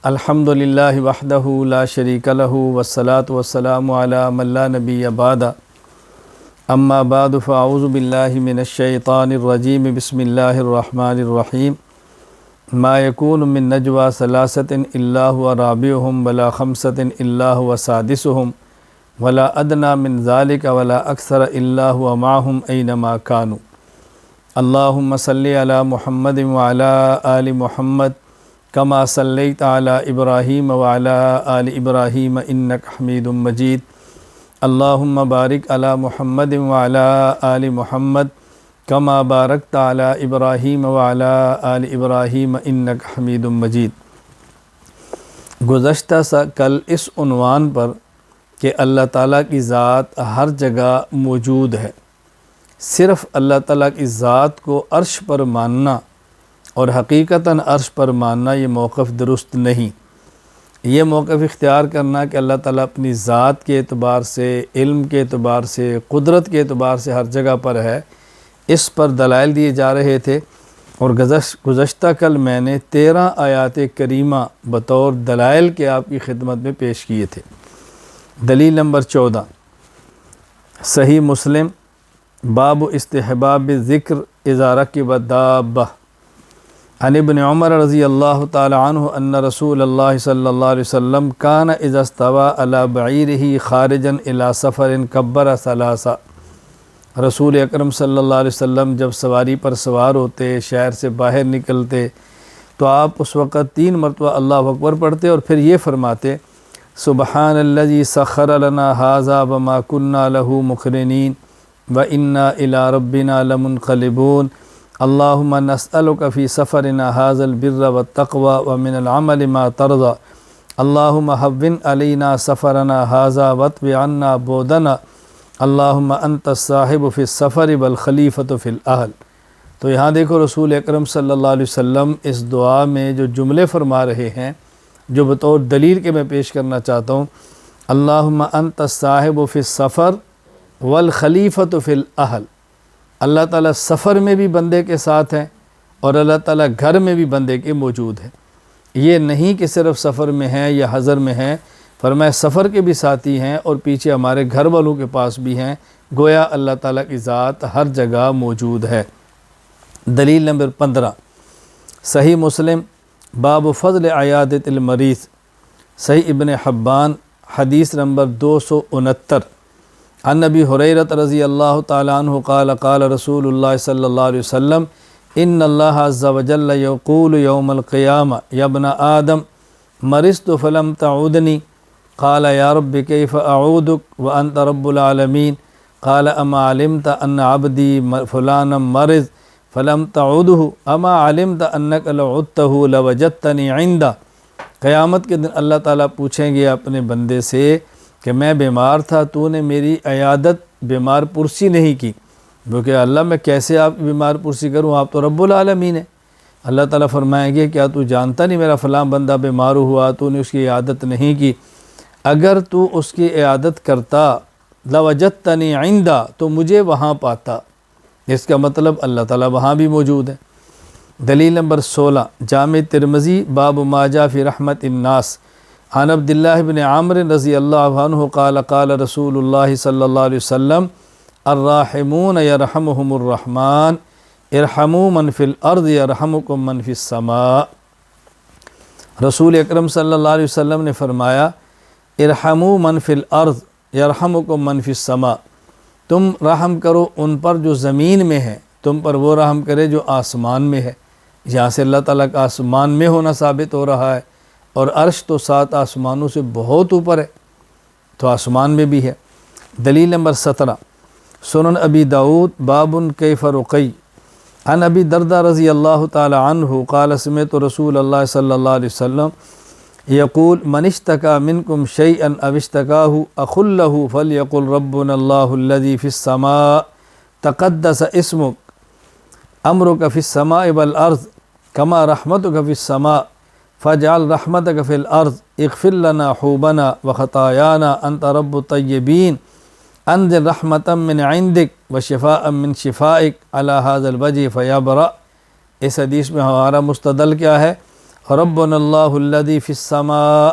الحمدللہ وحدہ لا شریک لہ والصلاة والسلام علی من لا نبی بعدہ اما بعد فاعوذ باللہ من الشیطان الرجیم بسم اللہ الرحمن الرحیم ما یکون من نجوى ثلاثة الا هو رابعهم ولا خمسة الا هو سادسهم ولا ادنى من ذلك ولا اکثر الا هو معهم اینما كانوا اللہم صلی علی محمد وعلی آل محمد کما صلیت علی ابراہیم وعلی آل ابراہیم انک حمید مجید اللہم بارک علی محمد وعلی آل محمد کما بارکت علی ابراہیم وعلی آل ابراہیم انک حمید مجید۔ گزشتہ کل اس عنوان پر کہ اللہ تعالیٰ کی ذات ہر جگہ موجود ہے، صرف اللہ تعالیٰ کی ذات کو عرش پر ماننا اور حقیقتاً عرش پر ماننا یہ موقف درست نہیں۔ یہ موقف اختیار کرنا کہ اللہ تعالیٰ اپنی ذات کے اعتبار سے، علم کے اعتبار سے، قدرت کے اعتبار سے ہر جگہ پر ہے، اس پر دلائل دیے جا رہے تھے، اور گزشتہ کل میں نے 13 آیات کریمہ بطور دلائل کے آپ کی خدمت میں پیش کیے تھے۔ دلیل نمبر 14 صحیح مسلم باب استحباب ذکر اذا رکب الدابہ عن ابن عمر رضی اللہ تعالی عنہ ان رسول اللہ صلی اللہ علیہ وسلم کان اذا استوى علی بعیرہ خارجا الی سفر کبر ثلاثا۔ رسول اکرم صلی اللہ علیہ وسلم جب سواری پر سوار ہوتے، شہر سے باہر نکلتے، تو آپ اس وقت 3 مرتبہ اللہ اکبر پڑھتے اور پھر یہ فرماتے سبحان الذی سخر لنا ھذا وما كنا له مقرنین وَإِنَّا إِلَىٰ رَبِّنَا لَمُنْقَلِبُونَ اللہم نسألک فی سفرنا ھذا البر والتقوى ومن العمل ما ترضى اللہم ہون علینا سفرنا ھذا واطوِ عنا بعدنا اللہم انت الصاحب فی السفر والخلیفۃ فی الاہل۔ تو یہاں دیکھو رسول اکرم صلی اللہ علیہ وسلم اس دعا میں جو جملے فرما رہے ہیں، جو بطور دلیل کے میں پیش کرنا چاہتا ہوں، اللہم انت الصاحب فی السفر والخلیفۃ فی الاہل۔ اللہ تعالیٰ سفر میں بھی بندے کے ساتھ ہیں اور اللہ تعالیٰ گھر میں بھی بندے کے موجود ہیں۔ یہ نہیں کہ صرف سفر میں ہیں یا حضر میں ہیں، فرمایا سفر کے بھی ساتھی ہیں اور پیچھے ہمارے گھر والوں کے پاس بھی ہیں، گویا اللہ تعالیٰ کی ذات ہر جگہ موجود ہے۔ دلیل نمبر 15 صحیح مسلم باب فضل عیادت المریض، صحیح ابن حبان حدیث نمبر 269 عن نبی ہریرہ رضی اللہ تعالی عنہ قال قال رسول اللہ صلی اللہ علیہ وسلم ان اللہ عز وجل یقول یوم القیامہ یا ابن آدم مرضت فلم تعودنی قال یا رب کیف اعودک وانت رب العالمین قال اما علمت ان عبدی فلانا مرض فلم تعودہ اما علمت انک لعدتہ لوجدتنی عندہ۔ قیامت کے دن اللہ تعالیٰ پوچھیں گے اپنے بندے سے کہ میں بیمار تھا، تو نے میری عیادت بیمار پرسی نہیں کی، کیونکہ اللہ میں کیسے آپ کی بیمار پرسی کروں، آپ تو رب العالمین ہیں۔ اللہ تعالیٰ فرمائیں گے کیا تو جانتا نہیں میرا فلاں بندہ بیمار ہوا، تو نے اس کی عیادت نہیں کی، اگر تو اس کی عیادت کرتا لوجدتنی عندہ تو مجھے وہاں پاتا۔ اس کا مطلب اللہ تعالیٰ وہاں بھی موجود ہے۔ دلیل نمبر 16 جامع ترمذی باب ما جاء فی رحمت الناس عن عبداللہ بن عامر رضی اللہ عنہ قال قال رسول اللہ صلی اللہ علیہ وسلم الراحمون یرحمہم الرحمن ارحموا من فی الارض یرحمکم من فی السماء۔ رسول اکرم صلی اللہ علیہ وسلم نے فرمایا ارحموا من فی الارض یرحمکم من فی السماء، تم رحم کرو ان پر جو زمین میں ہے، تم پر وہ رحم کرے جو آسمان میں ہے۔ یہاں سے اللہ تعالیٰ کا آسمان میں ہونا ثابت ہو رہا ہے، اور عرش تو 7 آسمانوں سے بہت اوپر ہے، تو آسمان میں بھی ہے۔ دلیل نمبر 17 سنن ابی داود باب کیف رقی عن ابی دردہ رضی اللہ تعالی عنہ قال سمعت رسول اللہ صلی اللہ علیہ وسلم یقول من اشتکا منکم شیئا او اشتکاہ اخ لہ فلیقل ربنا اللہ الذی فی السماء تقدس اسمک امرک فی السماء والارض کما رحمتک فی السماء فاجعل رحمتک فی الارض اغفر لنا حوبنا وخطایانا انت رب الطیبین انزل رحمتا من عندک وشفاء من شفائک علی ھذا الوجہ فیبرأ۔ اس حدیث میں ہمارا مستدل کیا ہے ربنا اللہ الذی فی السماء،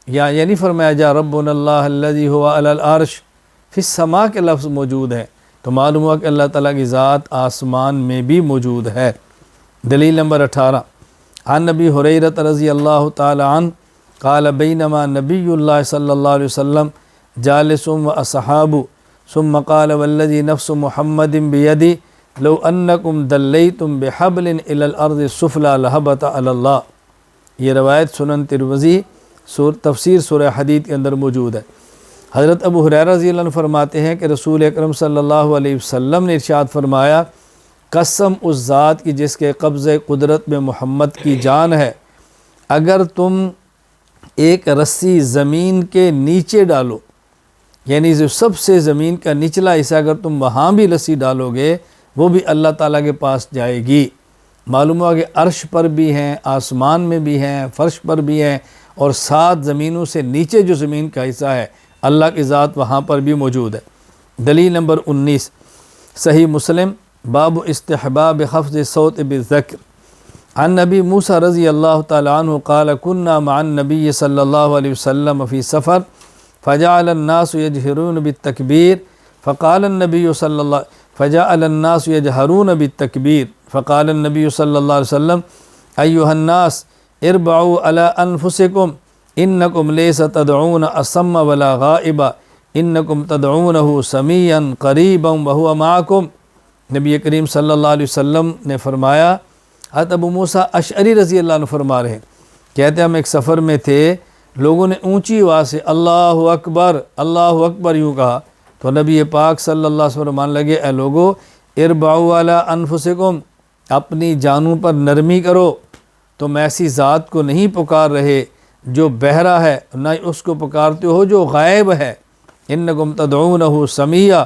یا یہ نہیں فرمایا جا ربنا اللہ الذی هو علی العرش، فی السماء کے لفظ موجود ہے، تو معلوم ہوا کہ اللہ تعالیٰ کی ذات آسمان میں بھی موجود ہے۔ دلیل نمبر 18، عن نبی ہریرہ رضی اللہ تعالی عنہ قال بینما نبی اللہ صلی اللہ علیہ وسلم جالس و اصحاب ثم قال والذی نفس محمد بیدی لو انکم دلیتم بحبل الی الارض السفلی لہبط علی اللہ۔ یہ روایت سنن ترمذی تفسیر سورہ حدید کے اندر موجود ہے۔ حضرت ابو ہریرہ رضی اللہ عنہ فرماتے ہیں کہ رسول اکرم صلی اللہ علیہ وسلم نے ارشاد فرمایا، قسم اس ذات کی جس کے قبض قدرت میں محمد کی جان ہے، اگر تم ایک رسی زمین کے نیچے ڈالو، یعنی جو سب سے زمین کا نچلا حصہ اگر تم وہاں بھی رسی ڈالو گے وہ بھی اللہ تعالیٰ کے پاس جائے گی۔ معلوم ہوا کہ عرش پر بھی ہیں، آسمان میں بھی ہیں، فرش پر بھی ہیں، اور 7 زمینوں سے نیچے جو زمین کا حصہ ہے اللہ کی ذات وہاں پر بھی موجود ہے۔ دلیل نمبر 19، صحیح مسلم باب استحباب خفض الصوت بالذکر، عن نبی موسیٰ رضی اللہ تعالی عنہ قال كنا مع النبی صلی اللہ علیہ وسلم فی سفر فجعل الناس يجهرون بالتکبیر فقال النبی صلی اللہ فجعل الناس يجهرون بالتکبیر فقال النبی صلی اللہ علیہ وسلم ایها الناس اربعوا على انفسکم انکم لیس تدعون اصم ولا غائبا انکم تدعونه سمیعا قریبا وهو معکم۔ نبی کریم صلی اللہ علیہ وسلم نے فرمایا، حضرت ابو موسیٰ اشعری رضی اللہ عنہ فرما رہے ہیں، کہتے ہیں ہم ایک سفر میں تھے، لوگوں نے اونچی آواز سے اللہ اکبر یوں کہا، تو نبی پاک صلی اللہ علیہ وسلم فرمانے لگے، اے لوگو اربعوا علی انفسکم، اپنی جانوں پر نرمی کرو، تم ایسی ذات کو نہیں پکار رہے جو بہرا ہے، نہ اس کو پکارتے ہو جو غائب ہے، انکم تدعونہ سمیع،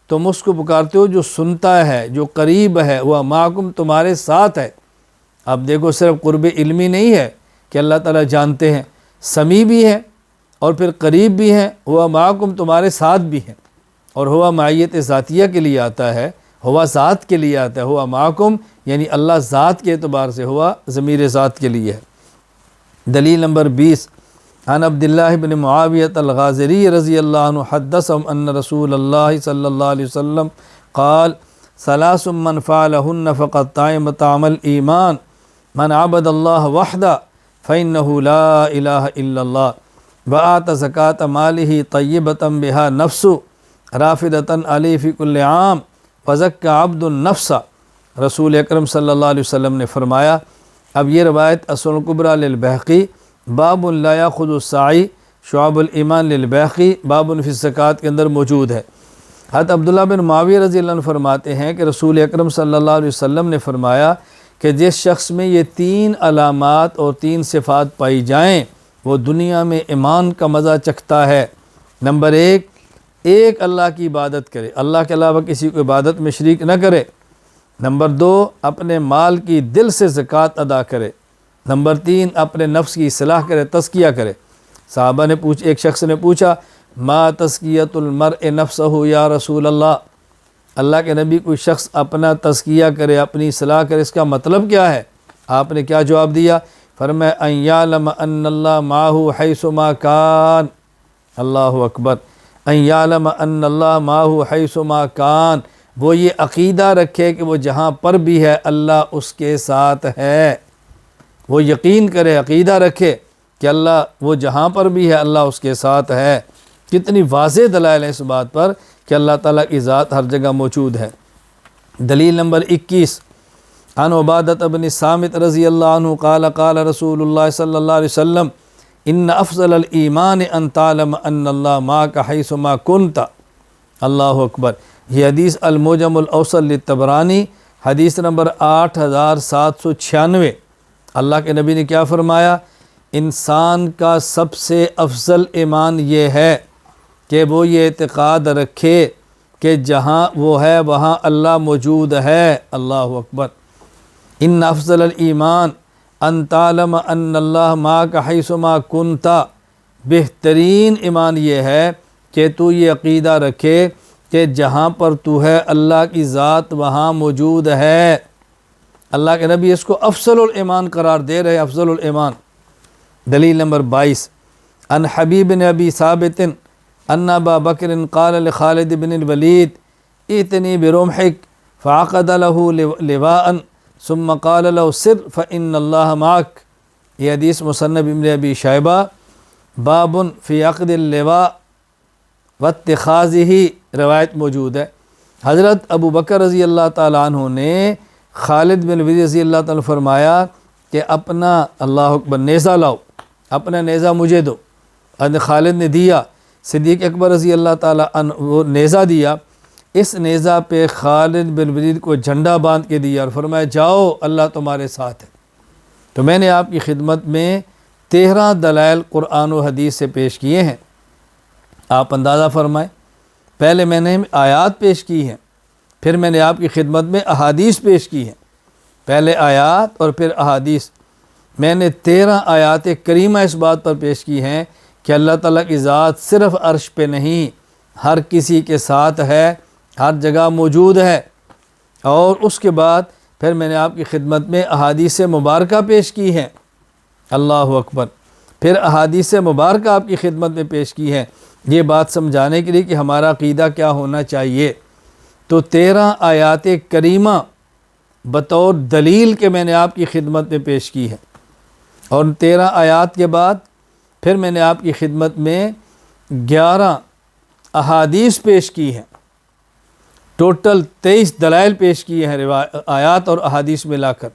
تم اس کو پکارتے ہو جو سنتا ہے، جو قریب ہے، وہ معکم تمہارے ساتھ ہے۔ اب دیکھو صرف قرب علمی نہیں ہے کہ اللہ تعالیٰ جانتے ہیں، سمیع بھی ہے اور پھر قریب بھی ہیں، ہوا معکم تمہارے ساتھ بھی ہیں، اور ہوا معیت ذاتیہ کے لیے آتا ہے، ہوا ذات کے لیے آتا ہے، ہوا معکم یعنی اللہ ذات کے اعتبار سے ہوا ضمیر ذات کے لیے ہے۔ دلیل نمبر 20، عن عبداللہ بن معاویۃ الغازری رضی اللہ عنہ حدثهم ان رسول اللہ صلی اللہ علیہ وسلم قال ثلاث من فعلهن فقد طعم طعم الایمان من عبد اللہ وحدہ فإنه لا الہ الا اللہ وآت زکاة مالہ طیبۃ بہا نفس رافدۃ علیہ فی کل عام وزکى عبد النفس۔ رسول اکرم صلی اللہ علیہ وسلم نے فرمایا، اب یہ روایت السنن الکبریٰ للبیہقی باب لا یاخذ الساعی شعب الایمان للبیہقی باب فی الزکوٰۃ کے اندر موجود ہے۔ حضرت عبداللہ بن معاویہ رضی اللہ عنہ فرماتے ہیں کہ رسول اکرم صلی اللہ علیہ وسلم نے فرمایا کہ جس شخص میں یہ 3 علامات اور 3 صفات پائی جائیں وہ دنیا میں ایمان کا مزہ چکھتا ہے۔ نمبر 1 اللہ کی عبادت کرے، اللہ کے علاوہ کسی کو عبادت میں شریک نہ کرے۔ نمبر 2 اپنے مال کی دل سے زکوٰۃ ادا کرے۔ نمبر 3 اپنے نفس کی اصلاح کرے، تزکیہ کرے۔ صحابہ نے ایک شخص نے پوچھا ما تزکیۃ المرء نفسہ یا رسول اللہ، اللہ کے نبی کوئی شخص اپنا تزکیہ کرے، اپنی اصلاح کرے، اس کا مطلب کیا ہے؟ آپ نے کیا جواب دیا؟ فرمایا ان یعلم ان اللہ معہ حیث ما کان، اللہ اکبر، ان یعلم ان اللہ معہ حیث ما کان، وہ یہ عقیدہ رکھے کہ وہ جہاں پر بھی ہے اللہ اس کے ساتھ ہے، وہ یقین کرے، عقیدہ رکھے کہ اللہ وہ جہاں پر بھی ہے اللہ اس کے ساتھ ہے۔ کتنی واضح دلائل ہیں اس بات پر کہ اللہ تعالیٰ کی ذات ہر جگہ موجود ہے۔ دلیل نمبر 21، عن عبادۃ بن صامت رضی اللہ عنہ قال قال رسول اللہ صلی اللہ علیہ وسلم ان افضل الایمان ان تعلم ان اللہ معک حیث ما کنت۔ اللہ اکبر، یہ حدیث المعجم الاوسط للطبرانی حدیث نمبر 8796۔ اللہ کے نبی نے کیا فرمایا؟ انسان کا سب سے افضل ایمان یہ ہے کہ وہ یہ اعتقاد رکھے کہ جہاں وہ ہے وہاں اللہ موجود ہے۔ اللہ اکبر، ان افضل الایمان ان تعلم ان اللہ معک حیث ما کنت، بہترین ایمان یہ ہے کہ تو یہ عقیدہ رکھے کہ جہاں پر تو ہے اللہ کی ذات وہاں موجود ہے۔ اللہ کے نبی اس کو افضل الایمان قرار دے رہے ہیں، افضل الایمان۔ دلیل نمبر 22، ان حبیب بن ابی ثابت ان ابا بکر قال لخالد بن الولید ائتنی برمحک فعقد له لواء ثم قال له سر فإن اللہ معک۔ یہ حدیث مصنف ابن ابی شیبہ باب فی عقد اللواء واتخاذہ روایت موجود ہے۔ حضرت ابو بکر رضی اللہ تعالیٰ عنہ نے خالد بن ولید رضی اللہ تعالیٰ عنہ فرمایا کہ اپنا اللہ اکبر نیزہ لاؤ، اپنا نیزہ مجھے دو۔ حضرت خالد نے دیا، صدیق اکبر رضی اللہ تعالیٰ عنہ وہ نیزہ دیا، اس نیزہ پہ خالد بن ولید کو جھنڈا باندھ کے دیا اور فرمایا جاؤ اللہ تمہارے ساتھ ہے۔ تو میں نے آپ کی خدمت میں 13 دلائل قرآن و حدیث سے پیش کیے ہیں، آپ اندازہ فرمائیں۔ پہلے میں نے آیات پیش کی ہیں، پھر میں نے آپ کی خدمت میں احادیث پیش کی ہیں، پہلے آیات اور پھر احادیث۔ میں نے 13 آیات کریمہ اس بات پر پیش کی ہیں کہ اللہ تعالیٰ کی ذات صرف عرش پہ نہیں، ہر کسی کے ساتھ ہے، ہر جگہ موجود ہے۔ اور اس کے بعد پھر میں نے آپ کی خدمت میں احادیث مبارکہ پیش کی ہیں، اللہ اکبر۔ پھر احادیث مبارکہ آپ کی خدمت میں پیش کی ہیں، یہ بات سمجھانے کے لیے کہ ہمارا عقیدہ کیا ہونا چاہیے۔ تو 13 آیات کریمہ بطور دلیل کے میں نے آپ کی خدمت میں پیش کی ہے، اور 13 آیات کے بعد پھر میں نے آپ کی خدمت میں 11 احادیث پیش کی ہیں، ٹوٹل 23 دلائل پیش کیے ہیں آیات اور احادیث ملا کر۔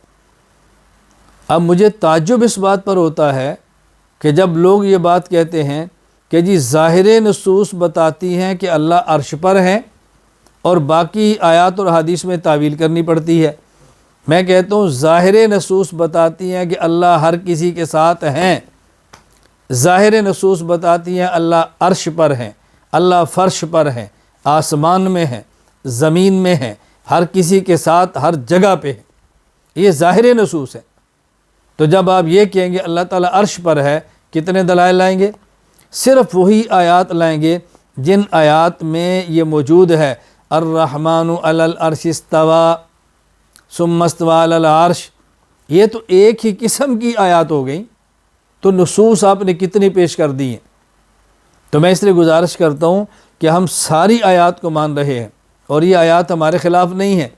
اب مجھے تعجب اس بات پر ہوتا ہے کہ جب لوگ یہ بات کہتے ہیں کہ جی ظاہر نصوص بتاتی ہیں کہ اللہ عرش پر ہے اور باقی آیات اور حدیث میں تعویل کرنی پڑتی ہے۔ میں کہتا ہوں ظاہر نصوص بتاتی ہیں کہ اللہ ہر کسی کے ساتھ ہیں، ظاہر نصوص بتاتی ہیں اللہ عرش پر ہیں، اللہ فرش پر ہیں، آسمان میں ہیں، زمین میں ہیں، ہر کسی کے ساتھ ہر جگہ پہ ہے، یہ ظاہر نصوص ہے۔ تو جب آپ یہ کہیں گے اللہ تعالیٰ عرش پر ہے، کتنے دلائل لائیں گے؟ صرف وہی آیات لائیں گے جن آیات میں یہ موجود ہے الرحمن علی العرش استوى ثم استوى علی العرش۔ یہ تو ایک ہی قسم کی آیات ہو گئیں، تو نصوص آپ نے کتنی پیش کر دی ہیں؟ تو میں اس لیے گزارش کرتا ہوں کہ ہم ساری آیات کو مان رہے ہیں اور یہ آیات ہمارے خلاف نہیں ہیں۔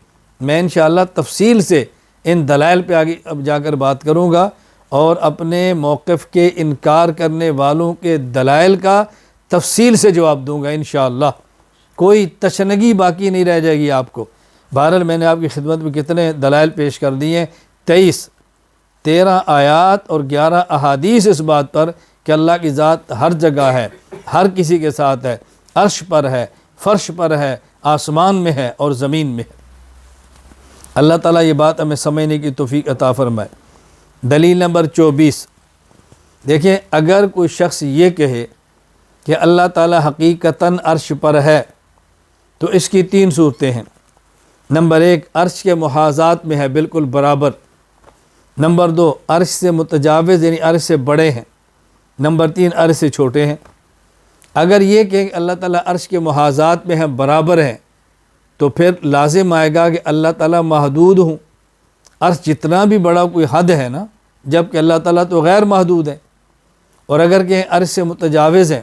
میں انشاءاللہ تفصیل سے ان دلائل پہ آگے اب جا کر بات کروں گا اور اپنے موقف کے انکار کرنے والوں کے دلائل کا تفصیل سے جواب دوں گا انشاءاللہ، کوئی تشنگی باقی نہیں رہ جائے گی آپ کو۔ بہرحال میں نے آپ کی خدمت میں کتنے دلائل پیش کر دیے ہیں؟ 13 آیات اور 11 احادیث اس بات پر کہ اللہ کی ذات ہر جگہ ہے، ہر کسی کے ساتھ ہے، عرش پر ہے، فرش پر ہے، آسمان میں ہے اور زمین میں ہے۔ اللہ تعالیٰ یہ بات ہمیں سمجھنے کی توفیق عطا فرمائے۔ دلیل نمبر 24، دیکھیں اگر کوئی شخص یہ کہے کہ اللہ تعالیٰ حقیقتاً عرش پر ہے تو اس کی 3 صورتیں ہیں۔ نمبر 1، عرش کے محاذات میں ہے، بالکل برابر۔ نمبر 2، عرش سے متجاوز یعنی عرش سے بڑے ہیں۔ نمبر 3، عرش سے چھوٹے ہیں۔ اگر یہ کہ اللہ تعالیٰ عرش کے محاذات میں ہے، برابر ہیں، تو پھر لازم آئے گا کہ اللہ تعالیٰ محدود ہوں۔ عرش جتنا بھی بڑا کوئی حد ہے نا، جبکہ اللہ تعالیٰ تو غیر محدود ہے۔ اور اگر کہ عرش سے متجاوز ہیں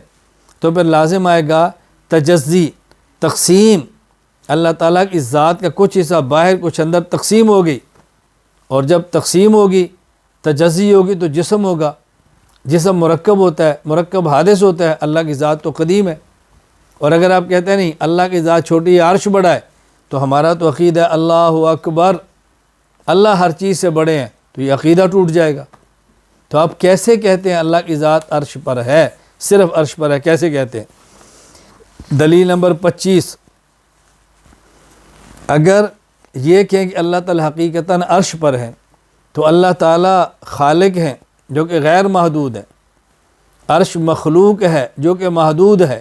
تو پھر لازم آئے گا تجزی، تقسیم، اللہ تعالیٰ کی ذات کا کچھ حصہ باہر کچھ اندر تقسیم ہوگی، اور جب تقسیم ہوگی تجزی ہوگی تو جسم ہوگا، جسم مرکب ہوتا ہے، مرکب حادث ہوتا ہے، اللہ کی ذات تو قدیم ہے۔ اور اگر آپ کہتے ہیں نہیں اللہ کی ذات چھوٹی ہے، عرش بڑا ہے، تو ہمارا تو عقیدہ ہے اللہ اکبر، اللہ ہر چیز سے بڑے ہیں، تو یہ عقیدہ ٹوٹ جائے گا۔ تو آپ کیسے کہتے ہیں اللہ کی ذات عرش پر ہے، صرف عرش پر ہے، کیسے کہتے ہیں؟ دلیل نمبر 25، اگر یہ کہیں کہ اللہ تعالیٰ حقیقتاً عرش پر ہے تو اللہ تعالیٰ خالق ہیں جو کہ غیر محدود ہے، عرش مخلوق ہے جو کہ محدود ہے،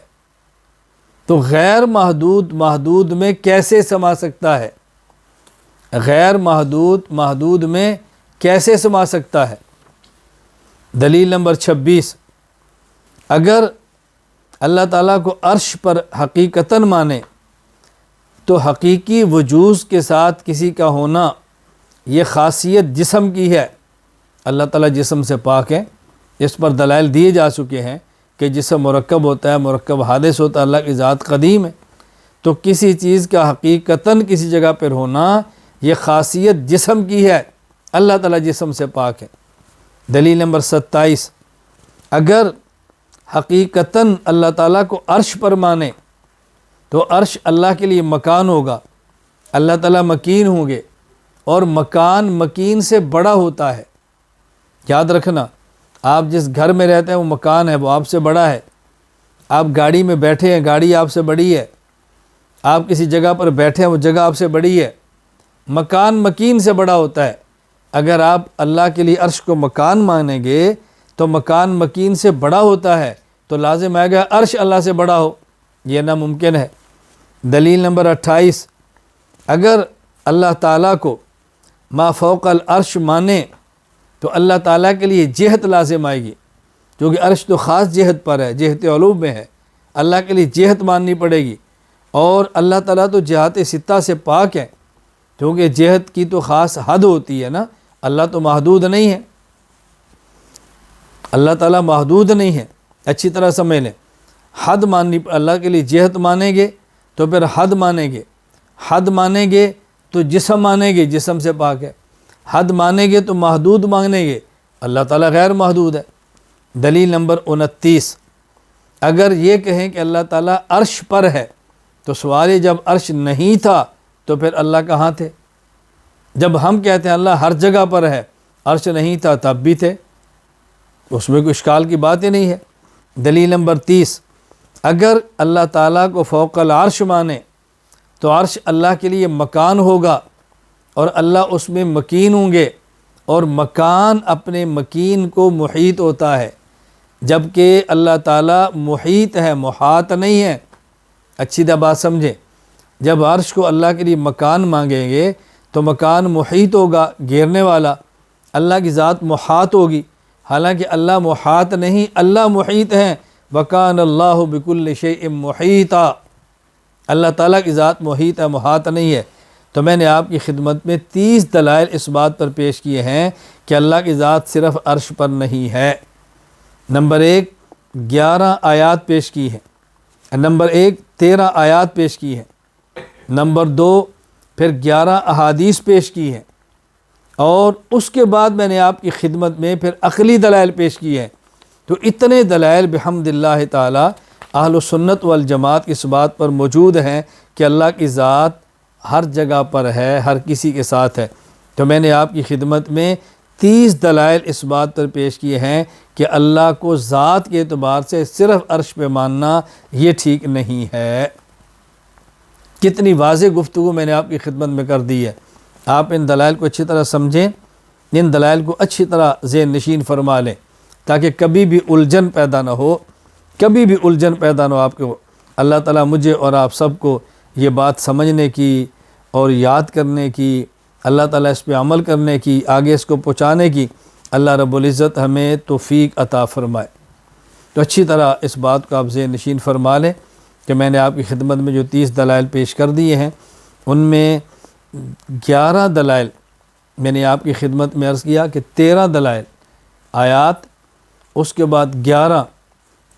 تو غیر محدود محدود میں کیسے سما سکتا ہے؟ غیر محدود محدود میں کیسے سما سکتا ہے؟ دلیل نمبر 26، اگر اللہ تعالیٰ کو عرش پر حقیقتاً مانے تو حقیقی وجود کے ساتھ کسی کا ہونا یہ خاصیت جسم کی ہے، اللہ تعالیٰ جسم سے پاک ہے، اس پر دلائل دیے جا چکے ہیں کہ جسم مرکب ہوتا ہے، مرکب حادث ہوتا ہے، اللہ کی ذات قدیم ہے، تو کسی چیز کا حقیقتاً کسی جگہ پر ہونا یہ خاصیت جسم کی ہے، اللہ تعالیٰ جسم سے پاک ہے۔ دلیل نمبر 27، اگر حقیقتاً اللہ تعالیٰ کو عرش پر مانے تو عرش اللہ کے لیے مکان ہوگا، اللہ تعالیٰ مکین ہوں گے، اور مکان مکین سے بڑا ہوتا ہے۔ یاد رکھنا، آپ جس گھر میں رہتے ہیں وہ مکان ہے، وہ آپ سے بڑا ہے۔ آپ گاڑی میں بیٹھے ہیں، گاڑی آپ سے بڑی ہے۔ آپ کسی جگہ پر بیٹھے ہیں، وہ جگہ آپ سے بڑی ہے۔ مکان مکین سے بڑا ہوتا ہے۔ اگر آپ اللہ کے لیے عرش کو مکان مانیں گے تو مکان مکین سے بڑا ہوتا ہے، تو لازم آئے گا عرش اللہ سے بڑا ہو، یہ ناممکن ہے۔ دلیل نمبر 28، اگر اللہ تعالیٰ کو ما فوق العرش مانے تو اللہ تعالیٰ کے لیے جہت لازم آئے گی، کیونکہ عرش تو خاص جہت پر ہے، جہت علو میں ہے، اللہ کے لیے جہت ماننی پڑے گی، اور اللہ تعالیٰ تو جہات ستہ سے پاک ہے، کیونکہ جہت کی تو خاص حد ہوتی ہے نا، اللہ تو محدود نہیں ہے، اللہ تعالیٰ محدود نہیں ہے۔ اچھی طرح سمجھ لیں، حد ماننی، اللہ کے لیے جہت مانیں گے تو پھر حد مانیں گے، حد مانیں گے تو جسم مانیں گے، جسم سے پاک ہے، حد مانیں گے تو محدود مانیں گے، اللہ تعالیٰ غیر محدود ہے۔ دلیل نمبر 29، اگر یہ کہیں کہ اللہ تعالیٰ عرش پر ہے تو سوال ہے جب عرش نہیں تھا تو پھر اللہ کہاں تھے؟ جب ہم کہتے ہیں اللہ ہر جگہ پر ہے، عرش نہیں تھا تب بھی تھے، اس میں کوئی اشکال کی بات ہی نہیں ہے۔ دلیل نمبر 30، اگر اللہ تعالیٰ کو فوق العرش مانے تو عرش اللہ کے لیے مکان ہوگا اور اللہ اس میں مکین ہوں گے، اور مکان اپنے مکین کو محیط ہوتا ہے، جبکہ اللہ تعالیٰ محیط ہے، محاط نہیں ہے۔ اچھی طرح بات سمجھیں، جب عرش کو اللہ کے لیے مکان مانگیں گے تو مکان محیط ہوگا، گھیرنے والا، اللہ کی ذات محاط ہوگی، حالانکہ اللہ محاط نہیں، اللہ محیط ہیں۔ وَكَانَ اللَّهُ بِكُلِّ شَيْءٍ مُحِيطًا، اللہ تعالیٰ کی ذات محیط ہے، محاط نہیں ہے۔ تو میں نے آپ کی خدمت میں 30 دلائل اس بات پر پیش کیے ہیں کہ اللہ کی ذات صرف عرش پر نہیں ہے۔ نمبر 1، 11 آیات پیش کی ہیں، نمبر 1، 13 آیات پیش کی ہیں، نمبر 2، پھر 11 احادیث پیش کی ہیں، اور اس کے بعد میں نے آپ کی خدمت میں پھر عقلی دلائل پیش کی ہیں۔ تو اتنے دلائل بحمد اللہ تعالی اہل سنت والجماعت اس بات پر موجود ہیں کہ اللہ کی ذات ہر جگہ پر ہے، ہر کسی کے ساتھ ہے۔ تو میں نے آپ کی خدمت میں 30 دلائل اس بات پر پیش کیے ہیں کہ اللہ کو ذات کے اعتبار سے صرف عرش پہ ماننا یہ ٹھیک نہیں ہے۔ کتنی واضح گفتگو میں نے آپ کی خدمت میں کر دی ہے۔ آپ ان دلائل کو اچھی طرح سمجھیں، ان دلائل کو اچھی طرح ذہن نشین فرما لیں، تاکہ کبھی بھی الجھن پیدا نہ ہو، کبھی بھی الجھن پیدا نہ ہو آپ کو۔ اللہ تعالیٰ مجھے اور آپ سب کو یہ بات سمجھنے کی اور یاد کرنے کی، اللہ تعالیٰ اس پہ عمل کرنے کی، آگے اس کو پہنچانے کی اللہ رب العزت ہمیں توفیق عطا فرمائے۔ تو اچھی طرح اس بات کو آپ ذہن نشین فرما لیں کہ میں نے آپ کی خدمت میں جو 30 دلائل پیش کر دیے ہیں، ان میں 11 دلائل میں نے آپ کی خدمت میں عرض کیا کہ 13 دلائل آیات، اس کے بعد 11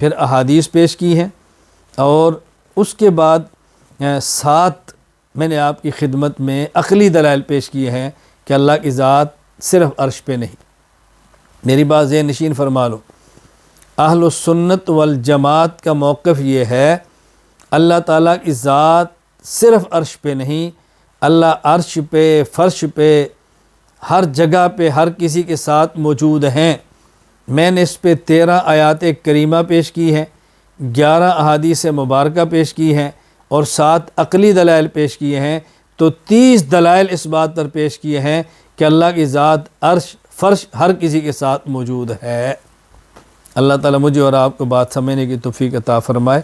پھر احادیث پیش کی ہیں، اور اس کے بعد 7 میں نے آپ کی خدمت میں عقلی دلائل پیش کیے ہیں کہ اللہ کی ذات صرف عرش پہ نہیں۔ میری بات ذہن نشین فرما لو، اہل السنت والجماعت کا موقف یہ ہے، اللہ تعالیٰ کی ذات صرف عرش پہ نہیں، اللہ عرش پہ، فرش پہ، ہر جگہ پہ، ہر کسی کے ساتھ موجود ہیں۔ میں نے اس پہ 13 آیات کریمہ پیش کی ہیں، 11 احادیث مبارکہ پیش کی ہیں، اور 7 عقلی دلائل پیش کیے ہیں۔ تو 30 دلائل اس بات پر پیش کیے ہیں کہ اللہ کی ذات عرش، فرش، ہر کسی کے ساتھ موجود ہے۔ اللہ تعالیٰ مجھے اور آپ کو بات سمجھنے کی توفیق عطا فرمائے۔